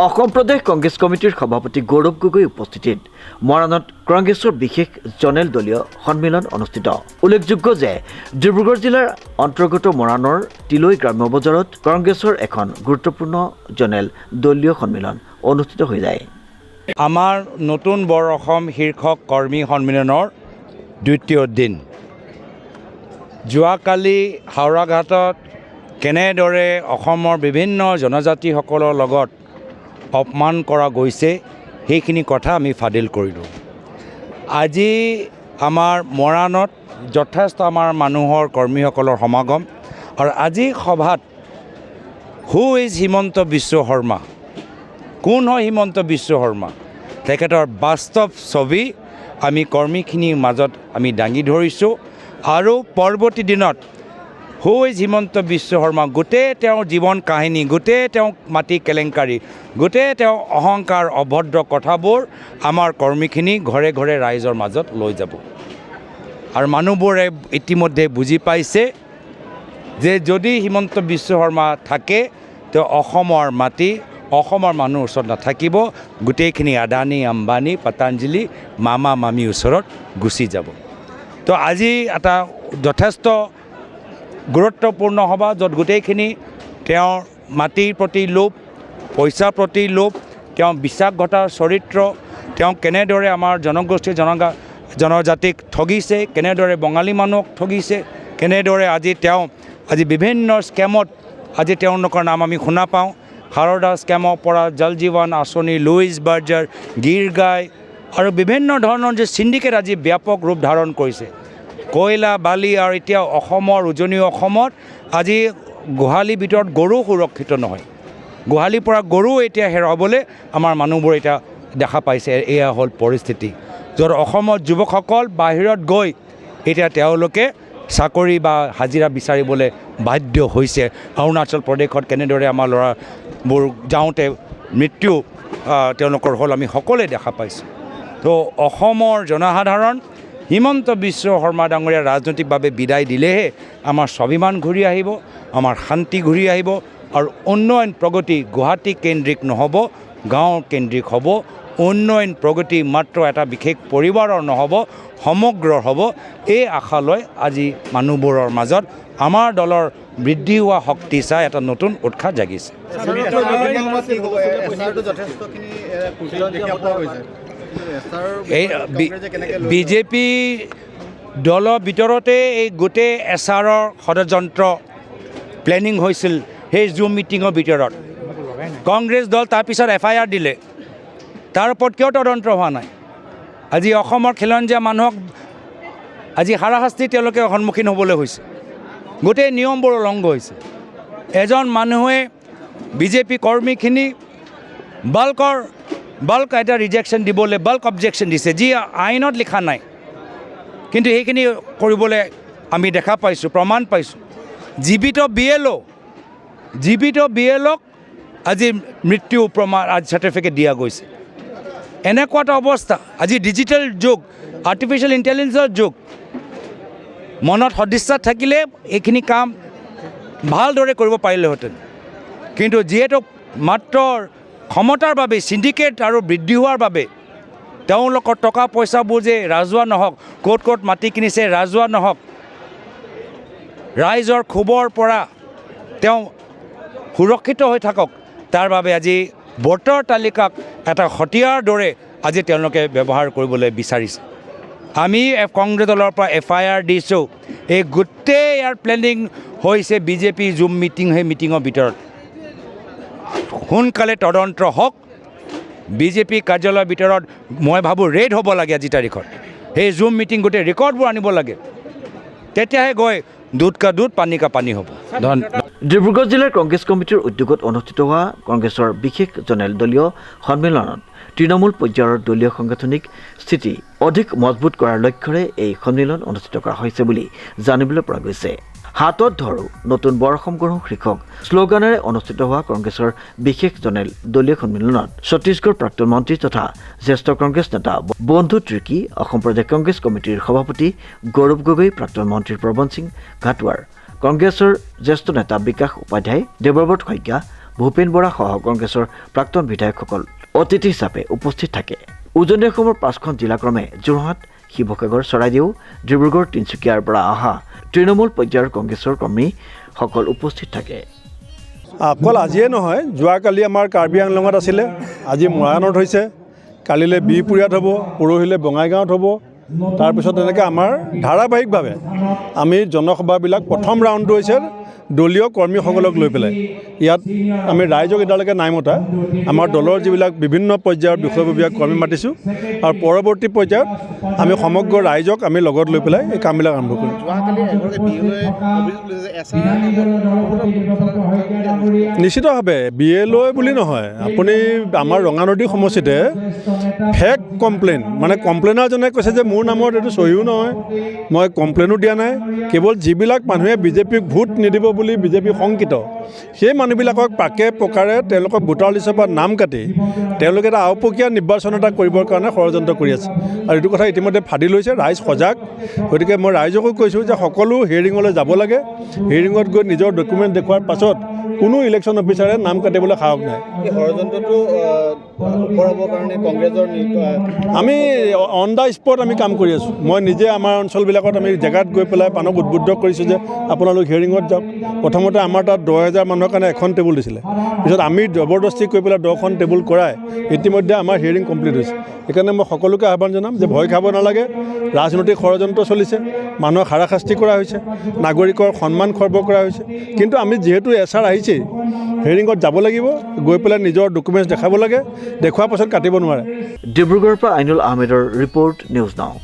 অসম প্ৰদেশ কংগ্ৰেছ কমিটিৰ সভাপতি গৌৰৱ গগৈ উপস্থিতিত মৰাণত কংগ্ৰেছৰ বিশেষ জনেল দলীয় সন্মিলন অনুষ্ঠিত। উল্লেখযোগ্য যে ডিব্ৰুগড় জিলাৰ অন্তৰ্গত মৰাণৰ তিলৈ গ্ৰাম্য বজাৰত কংগ্ৰেছৰ এখন গুৰুত্বপূৰ্ণ জনেল দলীয় সন্মিলন অনুষ্ঠিত হৈ যায়। আমাৰ নতুন বৰ অসম শীৰ্ষক কৰ্মী সন্মিলনৰ দ্বিতীয় দিন। যোৱাকালি হাওৰাঘাটত কেনেদৰে অসমৰ বিভিন্ন জনজাতিসকলৰ লগত অপমান কৰা গৈছে সেইখিনি কথা আমি ফাদিল কৰিলোঁ। আজি আমাৰ মৰাণত যথেষ্ট আমাৰ মানুহৰ কৰ্মীসকলৰ সমাগম আৰু আজি সভাত হু ইজ হিমন্ত বিশ্ব শৰ্মা, কোন হয় হিমন্ত বিশ্ব শৰ্মা, তেখেতৰ বাস্তৱ ছবি আমি কৰ্মীখিনিৰ মাজত আমি দাঙি ধৰিছোঁ আৰু পৰৱৰ্তী দিনত হু ইজ হিমন্ত বিশ্ব শৰ্মা গোটেই তেওঁৰ জীৱন কাহিনী, গোটেই তেওঁ মাটি কেলেংকাৰী, গোটেই তেওঁ অহংকাৰ অভদ্ৰ কথাবোৰ আমাৰ কৰ্মীখিনি ঘৰে ঘৰে ৰাইজৰ মাজত লৈ যাব। আৰু মানুহবোৰে ইতিমধ্যে বুজি পাইছে যে যদি হিমন্ত বিশ্ব শৰ্মা থাকে তেওঁ অসমৰ মাটি অসমৰ মানুহৰ ওচৰত নাথাকিব, গোটেইখিনি আদানী আম্বানী পতঞ্জলি মামা মামীৰ ওচৰত গুচি যাব। তো আজি এটা যথেষ্ট গুৰুত্বপূৰ্ণ সভা য'ত গোটেইখিনি তেওঁৰ মাটিৰ প্ৰতি লোভ, পইচাৰ প্ৰতি লোভ, তেওঁ বিশ্বাসঘাতৰ চৰিত্ৰ, তেওঁ কেনেদৰে আমাৰ জনগোষ্ঠী জনজাতিক ঠগিছে, কেনেদৰে বঙালী মানুহক ঠগিছে, কেনেদৰে আজি বিভিন্ন স্কেমত আজি তেওঁলোকৰ নাম আমি শুনা পাওঁ। সাৰদা স্কেমৰ পৰা জল জীৱন আঁচনি, লুইজ বাৰ্জাৰ, গীৰ গাই আৰু বিভিন্ন ধৰণৰ যে চিণ্ডিকেট আজি ব্যাপক ৰূপ ধাৰণ কৰিছে। কয়লা বালি আৰু এতিয়া অসমৰ উজনি অসমত আজি গোহালিৰ ভিতৰত গৰু সুৰক্ষিত নহয়। গোহালিৰ পৰা গৰু এতিয়া হেৰাবলৈ আমাৰ মানুহবোৰ এতিয়া দেখা পাইছে। এয়া হ'ল পৰিস্থিতি য'ত অসমৰ যুৱকসকল বাহিৰত গৈ এতিয়া তেওঁলোকে চাকৰি বা হাজিৰা বিচাৰিবলৈ বাধ্য হৈছে। অৰুণাচল প্ৰদেশত কেনেদৰে আমাৰ ল'ৰাবোৰ যাওঁতে মৃত্যু তেওঁলোকৰ হ'ল আমি সকলোৱে দেখা পাইছোঁ। তো অসমৰ জনসাধাৰণ হিমন্ত বিশ্ব শৰ্মা ডাঙৰীয়া ৰাজনৈতিকভাৱে বিদায় দিলেহে আমাৰ স্বাভিমান ঘূৰি আহিব, আমাৰ শান্তি ঘূৰি আহিব আৰু উন্নয়ন প্ৰগতি গুৱাহাটী কেন্দ্ৰিক নহ'ব, গাঁও কেন্দ্ৰিক হ'ব। উন্নয়ন প্ৰগতি মাত্ৰ এটা বিশেষ পৰিবাৰৰ নহ'ব, সমগ্ৰ হ'ব। এই আশালৈ আজি মানুহবোৰৰ মাজত আমাৰ দলৰ বৃদ্ধি হোৱা শক্তি চাই এটা নতুন উৎসাহ জাগিছে। এই বিজেপি দলৰ ভিতৰতে এই গোটেই এছআৰৰ ষড়যন্ত্ৰ প্লেনিং হৈছিল। সেই জুম মিটিঙৰ ভিতৰত কংগ্ৰেছ দল তাৰপিছত FIR দিলে, তাৰ ওপৰত কিয় তদন্ত হোৱা নাই? আজি অসমৰ খিলঞ্জীয়া মানুহক আজি হাৰাশাস্তি তেওঁলোকে সন্মুখীন হ'বলৈ হৈছে, গোটেই নিয়মবোৰ উলংঘ হৈছে। এজন মানুহে বিজেপি কৰ্মীখিনি বাল্ক এটা ৰিজেকশ্যন দিবলৈ বাল্ক অবজেকশ্যন দিছে, যি আইনত লিখা নাই, কিন্তু সেইখিনি কৰিবলৈ আমি দেখা পাইছোঁ, প্ৰমাণ পাইছোঁ। জীৱিত BLOক আজি মৃত্যু প্ৰমাণ আজি চাৰ্টিফিকেট দিয়া গৈছে। এনেকুৱা এটা অৱস্থা। আজি ডিজিটেল যুগ, আৰ্টিফিচিয়েল ইণ্টেলিজেন্সৰ যুগ। মনত সদিচ্ছা থাকিলে এইখিনি কাম ভালদৰে কৰিব পাৰিলেহেঁতেন, কিন্তু যিহেতু মাত্ৰ ক্ষমতাৰ বাবে চিণ্ডিকেট আৰু বৃদ্ধি হোৱাৰ বাবে তেওঁলোকৰ টকা পইচাবোৰ যে ৰাজহুৱা নহওক, ক'ত মাটি কিনিছে ৰাজহুৱা নহওক, ৰাইজৰ ক্ষোভৰ পৰা তেওঁ সুৰক্ষিত হৈ থাকক, তাৰ বাবে আজি ভোটাৰ তালিকাক এটা হতিয়াৰ দৰে আজি তেওঁলোকে ব্যৱহাৰ কৰিবলৈ বিচাৰিছে। আমি কংগ্ৰেছ দলৰ পৰা FIR দিছোঁ। এই গোটেই ইয়াৰ প্লেনিং হৈছে বিজেপি জুম মিটিং, সেই মিটিঙৰ ভিতৰত সোনকালে তদন্ত হওক। বিজেপি কাৰ্যালয়ৰ ভিতৰত মই ভাবোঁ ৰেড হ'ব লাগে আজি তাৰিখত। সেই জুম মিটিং গোটেই ৰেকৰ্ডবোৰ আনিব লাগে, তেতিয়াহে গৈ দুধ কা দুধ পানী কা পানী হ'ব। ডিব্ৰুগড় জিলাৰ কংগ্ৰেছ কমিটিৰ উদ্যোগত অনুষ্ঠিত হোৱা কংগ্ৰেছৰ বিশেষ জনেল দলীয় সন্মিলনত তৃণমূল পৰ্যায়ৰ দলীয় সাংগঠনিক স্থিতি অধিক মজবুত কৰাৰ লক্ষ্যৰে এই সন্মিলন অনুষ্ঠিত কৰা হৈছে বুলি জানিবলৈ পৰা গৈছে। হাতত ধৰো নতুন বৰ অসম গঢ়ো শীৰ্ষক শ্লোগানেৰে অনুষ্ঠিত হোৱা কংগ্ৰেছৰ বিশেষ জনেল দলীয় সন্মিলনত ছত্তীশগড় প্ৰাক্তন মন্ত্ৰী তথা জ্যেষ্ঠ কংগ্ৰেছ নেতা বন্ধু তিৰ্কী, অসম প্ৰদেশ কংগ্ৰেছ কমিটিৰ সভাপতি গৌৰৱ গগৈ, প্ৰাক্তন মন্ত্ৰী প্ৰবণ সিং ঘাটোৱাৰ, কংগ্ৰেছৰ জ্যেষ্ঠ নেতা বিকাশ উপাধ্যায়, দেৱব্ৰত শইকীয়া, ভূপেন বৰা সহ কংগ্ৰেছৰ প্ৰাক্তন বিধায়কসকল অতিথি হিচাপে উপস্থিত থাকে। উজনি অসমৰ 5খন জিলাক্ৰমে যোৰহাট, শিৱসাগৰ, চৰাইদেউ, ডিব্ৰুগড়, তিনিচুকীয়াৰ পৰা অহা তৃণমূল পৰ্যায়ৰ কংগ্ৰেছৰ কৰ্মীসকল উপস্থিত থাকে। অকল আজিয়ে নহয়, যোৱাকালি আমাৰ কাৰ্বি আংলঙত আছিলে, আজি মৰাণত হৈছে, কালিলৈ বিহপুৰীয়াত হ'ব, পৰহিলৈ বঙাইগাঁৱত হ'ব। তাৰপিছত এনেকৈ আমাৰ ধাৰাবাহিকভাৱে আমি জনসভাবিলাক প্ৰথম ৰাউণ্ডটো হৈছে দলীয় কৰ্মীসকলক লৈ পেলাই। ইয়াত আমি ৰাইজক এতিয়ালৈকে নাই মতা। আমাৰ দলৰ যিবিলাক বিভিন্ন পৰ্যায়ৰ বিষয়ববীয়া কৰ্মী মাতিছোঁ আৰু পৰৱৰ্তী পৰ্যায়ত আমি সমগ্ৰ ৰাইজক আমি লগত লৈ পেলাই এই কামবিলাক আৰম্ভ কৰিম। নিশ্চিতভাৱে BLO বুলি নহয়, আপুনি আমাৰ ৰঙানদী সমষ্টিতে ফেক কমপ্লেইন, মানে কমপ্লেইনাৰজনে কৈছে যে মোৰ নামত এইটো চহীও নহয়, মই কমপ্লেইনো দিয়া নাই। কেৱল যিবিলাক মানুহে বিজেপিক ভোট নিদিব বুলি বিজেপি শংকিত, সেই মানুহবিলাকক পাকে প্ৰকাৰে তেওঁলোকক ভোটাৰ লিষ্টৰ পৰা নাম কাটি তেওঁলোকে এটা আওপকীয়া নিৰ্বাচন এটা কৰিবৰ কাৰণে ষড়যন্ত্ৰ কৰি আছে। আৰু এইটো কথা ইতিমধ্যে ফাদি লৈছে, ৰাইজ সজাগ। গতিকে মই ৰাইজকো কৈছোঁ যে সকলো হিয়াৰিঙলৈ যাব লাগে। হিয়াৰিঙত গৈ নিজৰ ডকুমেণ্ট দেখুওৱাৰ পাছত কোনো ইলেকশ্যন অফিচাৰে নাম কাটিবলৈ সাহস নাই। আমি অন দ্য স্পট আমি কাম কৰি আছোঁ। মই নিজে আমাৰ অঞ্চলবিলাকত আমি জেগাত গৈ পেলাই মানুহক উদ্বুদ্ধ কৰিছোঁ যে আপোনালোক হিয়াৰিঙত যাওক। প্ৰথমতে আমাৰ তাত 10,000 মানুহৰ কাৰণে এখন টেবুল দিছিলে, পিছত আমি জবৰদস্তি কৰি পেলাই 10খন টেবুল কৰাই ইতিমধ্যে আমাৰ হিয়াৰিং কমপ্লিট হৈছে। সেইকাৰণে মই সকলোকে আহ্বান জনাম যে ভয় খাব নালাগে। ৰাজনৈতিক ষড়যন্ত্ৰ চলিছে, মানুহক হাৰাশাস্তি কৰা হৈছে, নাগৰিকৰ সন্মান খৰ্ব কৰা হৈছে, কিন্তু আমি যিহেতু এছাৰ আহিছে, হিয়াৰিঙত যাব লাগিব, গৈ পেলাই নিজৰ ডকুমেণ্টছ দেখাব লাগে, দেখুওৱাৰ পাছত কাটিব নোৱাৰে। ডিব্ৰুগড়ৰ পৰা আইনুল আহমেদৰ ৰিপৰ্ট, নিউজ নাও।